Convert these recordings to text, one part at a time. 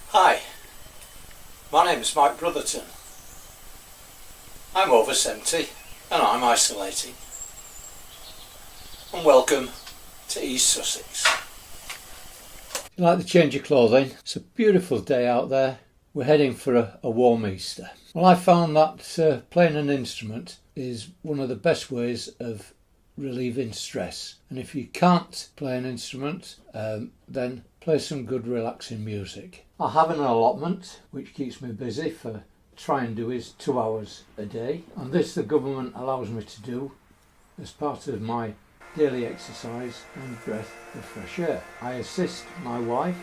Hi, my name is Mike Brotherton. I'm over 70 and I'm isolating. And welcome to East Sussex. You like the change of clothing? It's a beautiful day out there. We're heading for a warm Easter. Well, I found that playing an instrument is one of the best ways of relieving stress. And if you can't play an instrument, then play some good relaxing music. I have an allotment which keeps me busy for try and do is 2 hours a day, and this the government allows me to do as part of my daily exercise and breath of fresh air. I assist my wife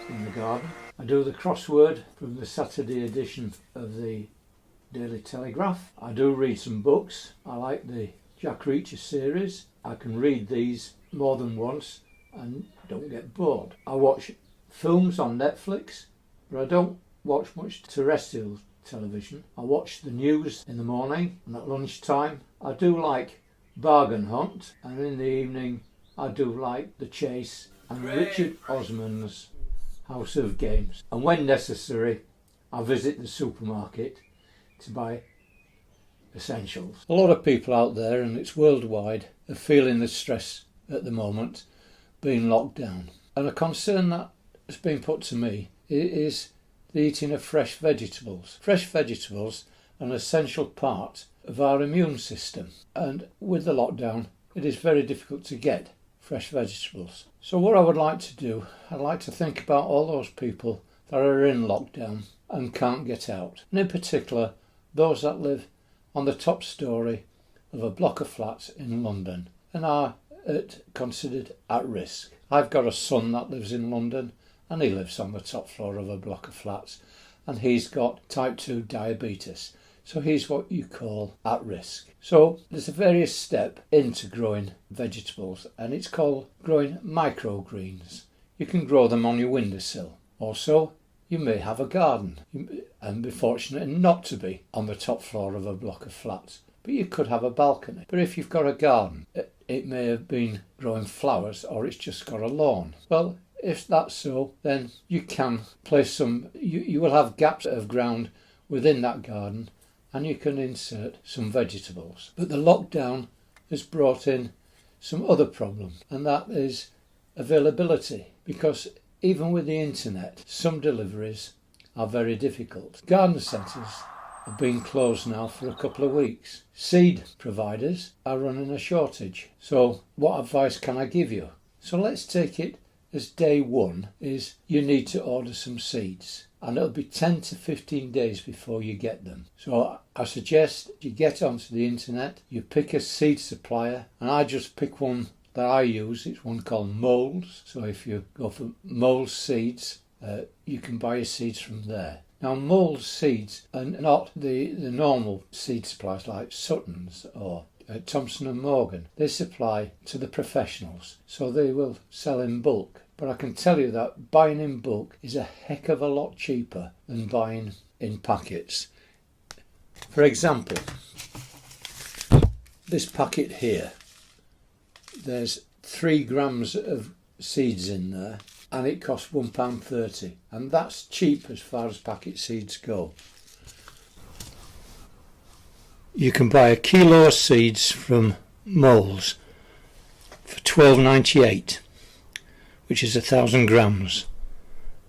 in the garden. I do the crossword from the Saturday edition of the Daily Telegraph. I do read some books. I like the Jack Reacher series. I can read these more than once and don't get bored. I watch films on Netflix, but I don't watch much terrestrial television. I watch the news in the morning and at lunchtime. I do like Bargain Hunt, and in the evening I do like The Chase and Richard Osman's House of Games. And when necessary, I visit the supermarket to buy essentials. A lot of people out there, and it's worldwide, are feeling the stress at the moment, being locked down. And a concern that has been put to me is the eating of fresh vegetables. Fresh vegetables are an essential part of our immune system, and with the lockdown it is very difficult to get fresh vegetables. So what I would like to do, I'd like to think about all those people that are in lockdown and can't get out, and in particular those that live on the top story of a block of flats in London and are considered at risk. I've got a son that lives in London and he lives on the top floor of a block of flats, and he's got type 2 diabetes, so he's what you call at risk. So there's a various step into growing vegetables, and it's called growing microgreens. You can grow them on your windowsill. Also, you may have a garden and be fortunate not to be on the top floor of a block of flats, but you could have a balcony. But if you've got a garden, it may have been growing flowers, or it's just got a lawn. Well, if that's so, then you can place some, you will have gaps of ground within that garden, and you can insert some vegetables. But the lockdown has brought in some other problems, and that is availability, because even with the internet, some deliveries are very difficult. Garden centres have been closed now for a couple of weeks. Seed providers are running a shortage. So what advice can I give you? So let's take it as day one is you need to order some seeds, and it'll be 10 to 15 days before you get them. So I suggest you get onto the internet, you pick a seed supplier, and I just pick one that I use. It's one called Moles. So if you go for Moles seeds, you can buy your seeds from there. Now, Moles seeds are not the normal seed suppliers like Sutton's or Thompson and Morgan. They supply to the professionals, so they will sell in bulk. But I can tell you that buying in bulk is a heck of a lot cheaper than buying in packets. For example, this packet here, there's 3 grams of seeds in there, and it costs £1.30, and that's cheap as far as packet seeds go. You can buy a kilo of seeds from Moles for £12.98, which is 1,000 grams,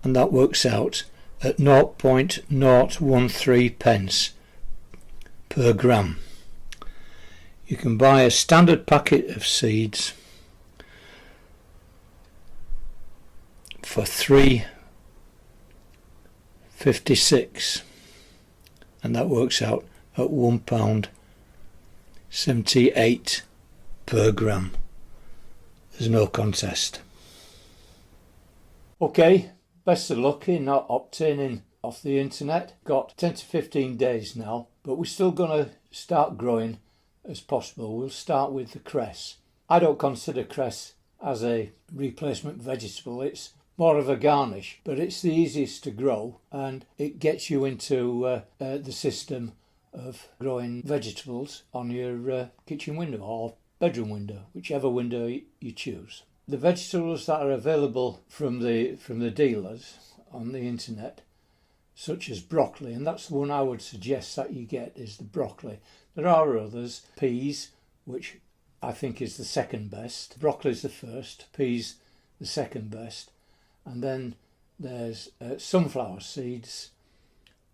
and that works out at 0.013 pence per gram. You can buy a standard packet of seeds for £3.56, and that works out at £1.78 per gram. There's no contest. Okay, best of luck in not obtaining off the internet. Got 10 to 15 days now, but we're still going to start growing as possible, we'll start with the cress. I don't consider cress as a replacement vegetable. It's more of a garnish, but it's the easiest to grow, and it gets you into the system of growing vegetables on your kitchen window or bedroom window, whichever window you choose. The vegetables that are available from the dealers on the internet, such as broccoli, and that's the one I would suggest that you get, is the broccoli. There are others, peas, which I think is the second best. Broccoli is the first, peas the second best, and then there's sunflower seeds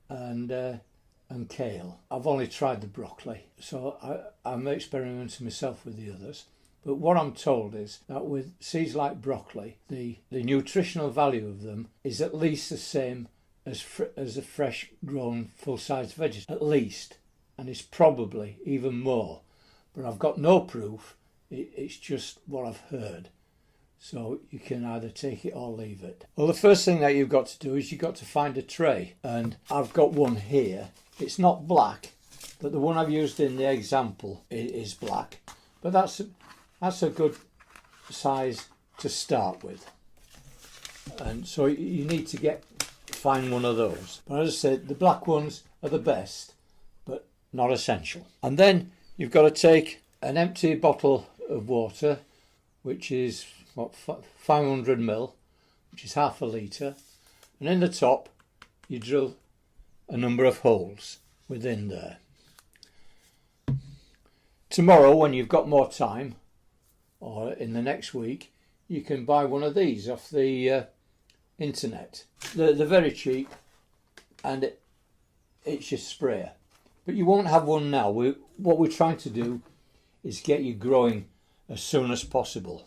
and kale. I've only tried the broccoli, so I'm experimenting myself with the others. But what I'm told is that with seeds like broccoli, the nutritional value of them is at least the same as a fresh grown full-size vegetable, at least, and it's probably even more. But I've got no proof, it's just what I've heard. So you can either take it or leave it. Well, the first thing that you've got to do is you've got to find a tray, and I've got one here. It's not black, but the one I've used in the example is black, but that's a good size to start with. And so you need to find one of those. But as I said, the black ones are the best, but not essential. And then you've got to take an empty bottle of water, which is 500 ml, which is half a litre, and in the top you drill a number of holes within there. Tomorrow, when you've got more time, or in the next week, you can buy one of these off the internet. They're very cheap, and it's your sprayer. But you won't have one now. What we're trying to do is get you growing as soon as possible.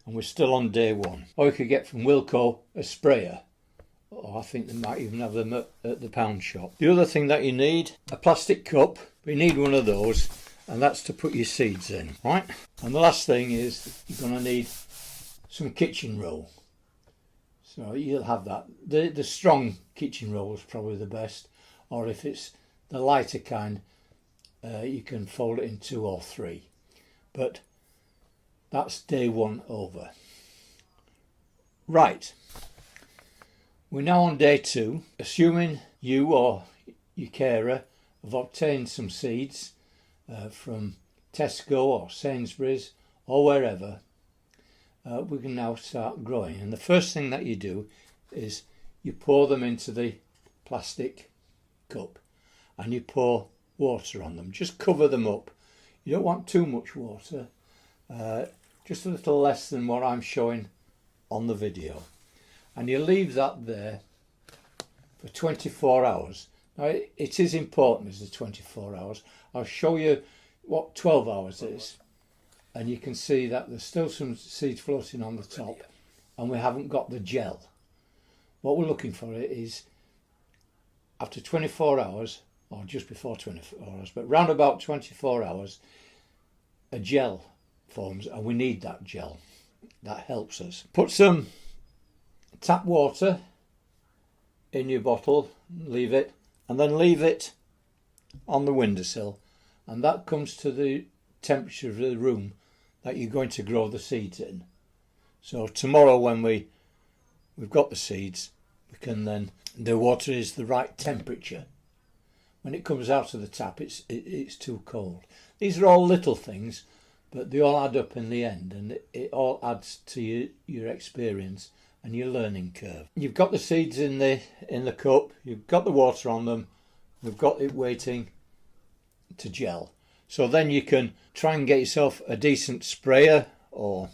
And we're still on day one. Or you could get from Wilko a sprayer. Or I think they might even have them at the pound shop. The other thing that you need, a plastic cup. We need one of those, and that's to put your seeds in, right? And the last thing is you're going to need some kitchen roll. So you'll have that. The strong kitchen roll is probably the best, or if it's the lighter kind, you can fold it in 2 or 3. But that's day one over. Right, we're now on day 2. Assuming you or your carer have obtained some seeds from Tesco or Sainsbury's or wherever, we can now start growing. And the first thing that you do is you pour them into the plastic cup and you pour water on them. Just cover them up. You don't want too much water, just a little less than what I'm showing on the video. And you leave that there for 24 hours. Now it is important as the 24 hours. I'll show you what 12 hours is, and you can see that there's still some seeds floating on the top, and we haven't got the gel. What we're looking for is after 24 hours, or just before 24 hours, but round about 24 hours, a gel forms, and we need that gel. That helps us. Put some tap water in your bottle, leave it, and then leave it on the windowsill, and that comes to the temperature of the room that you're going to grow the seeds in. So tomorrow when we've got the seeds, we can then, the water is the right temperature. When it comes out of the tap, it's too cold. These are all little things, but they all add up in the end, and it all adds to your experience and your learning curve. You've got the seeds in the cup, you've got the water on them, we've got it waiting to gel. So then you can try and get yourself a decent sprayer or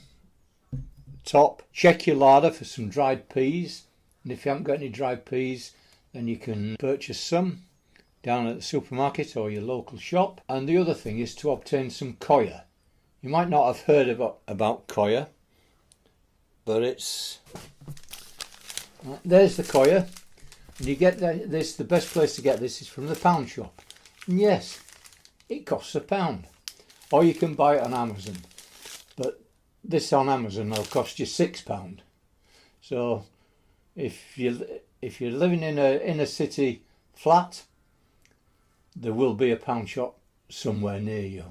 top. Check your larder for some dried peas, and if you haven't got any dried peas, then you can purchase some down at the supermarket or your local shop. And the other thing is to obtain some coir. You might not have heard about coir, but there's the coir, and you get this. The best place to get this is from the pound shop, and yes, it costs £1, or you can buy it on Amazon, but this on Amazon will cost you £6. So if you're living in a city flat, there will be a pound shop somewhere near you.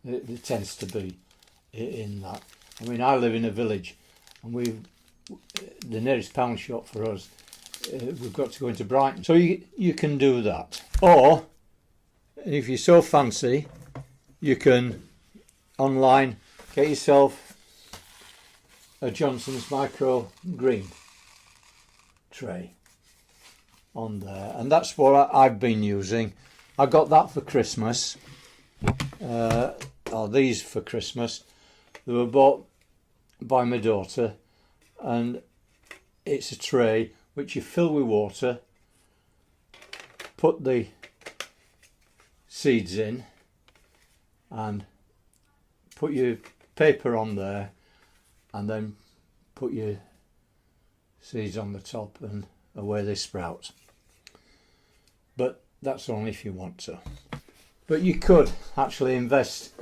There tends to be in that. I mean, I live in a village, and the nearest pound shop for us, we've got to go into Brighton. So you can do that. Or, if you're so fancy, you can online get yourself a Johnson's microgreen tray on there, and that's what I've been using. I got that for Christmas, or these for Christmas. They were bought by my daughter, and it's a tray which you fill with water, put the seeds in, and put your paper on there, and then put your seeds on the top, and away they sprout. But that's only if you want to. But you could actually invest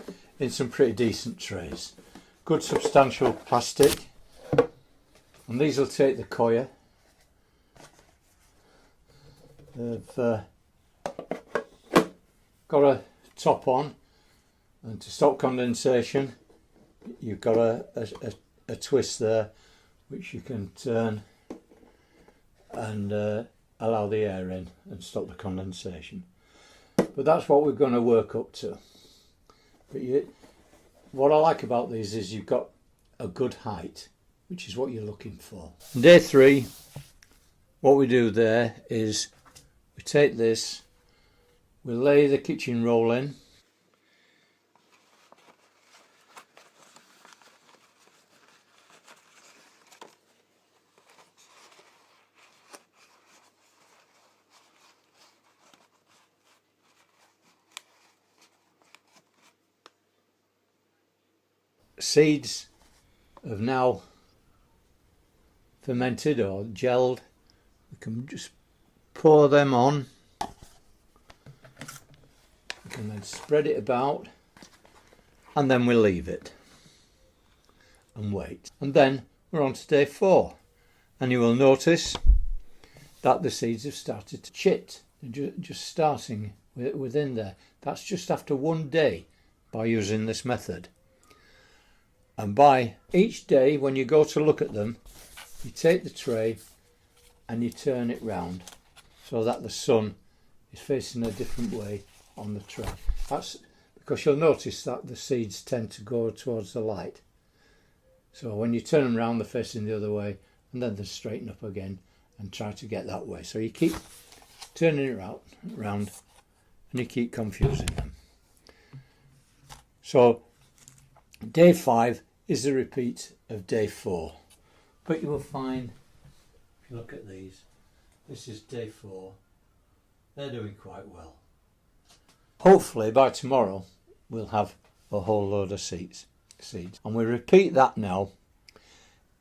in some pretty decent trays. Good substantial plastic, and these will take the coir. They've got a top on, and to stop condensation you've got a twist there which you can turn and allow the air in and stop the condensation. But that's what we're going to work up to. But what I like about these is you've got a good height, which is what you're looking for. Day 3, what we do there is we take this, we lay the kitchen roll in, seeds have now fermented or gelled. We can just pour them on. We can then spread it about, and then we leave it and wait. And then we're on to day 4, and you will notice that the seeds have started to chit. They're just starting within there. That's just after 1 day by using this method. And by each day, when you go to look at them, you take the tray and you turn it round so that the sun is facing a different way on the tray. That's because you'll notice that the seeds tend to go towards the light. So when you turn them round, they're facing the other way, and then they straighten up again and try to get that way. So you keep turning it round and you keep confusing them. So day 5 is a repeat of day 4, but you will find, if you look at these, this is day 4, they're doing quite well. Hopefully by tomorrow we'll have a whole load of seeds, and we repeat that now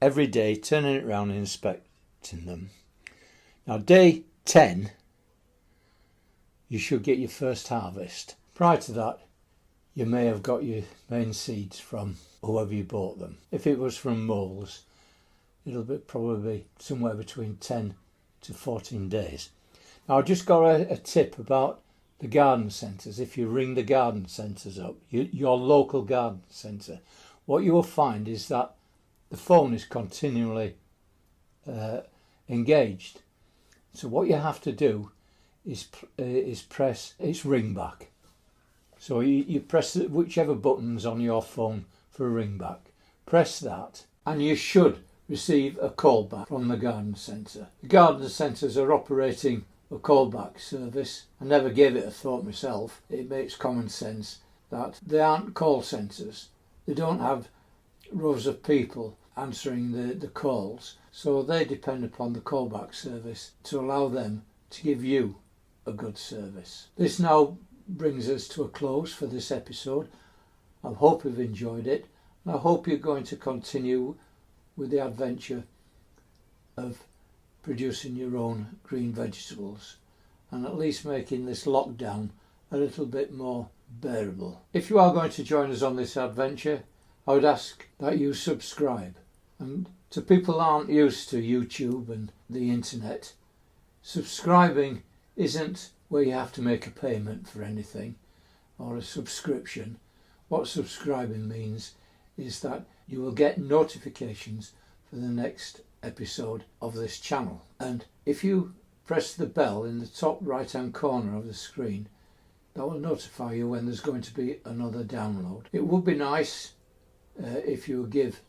every day, turning it around and inspecting them. Now day 10 you should get your first harvest. Prior to that you may have got your main seeds from whoever you bought them. If it was from moles, it'll probably be somewhere between 10 to 14 days. Now I've just got a tip about the garden centres. If you ring the garden centres up, your local garden centre, what you will find is that the phone is continually engaged. So what you have to do is press its ring back. So you press whichever button's on your phone for a ring back. Press that and you should receive a call back from the garden centre. The garden centres are operating a callback service. I never gave it a thought myself. It makes common sense that they aren't call centres. They don't have rows of people answering the calls. So they depend upon the callback service to allow them to give you a good service. This now brings us to a close for this episode. I hope you've enjoyed it, and I hope you're going to continue with the adventure of producing your own green vegetables and at least making this lockdown a little bit more bearable. If you are going to join us on this adventure, I would ask that you subscribe. And to people who aren't used to YouTube and the internet, subscribing isn't where you have to make a payment for anything. or a subscription, what subscribing means is that you will get notifications for the next episode of this channel. And if you press the bell in the top right hand corner of the screen, that will notify you when there's going to be another download. It would be nice if you would give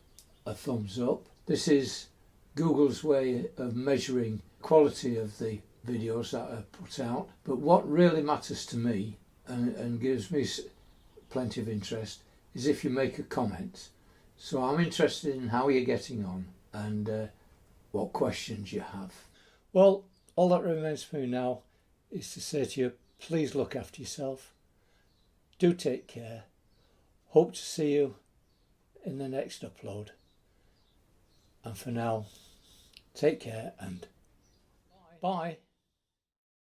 a thumbs up. This is Google's way of measuring quality of the videos that are put out, but what really matters to me and gives me plenty of interest is if you make a comment. So I'm interested in how you're getting on and what questions you have. Well, all that remains for me now is to say to you, please look after yourself. Do take care. Hope to see you in the next upload. And for now, take care and bye.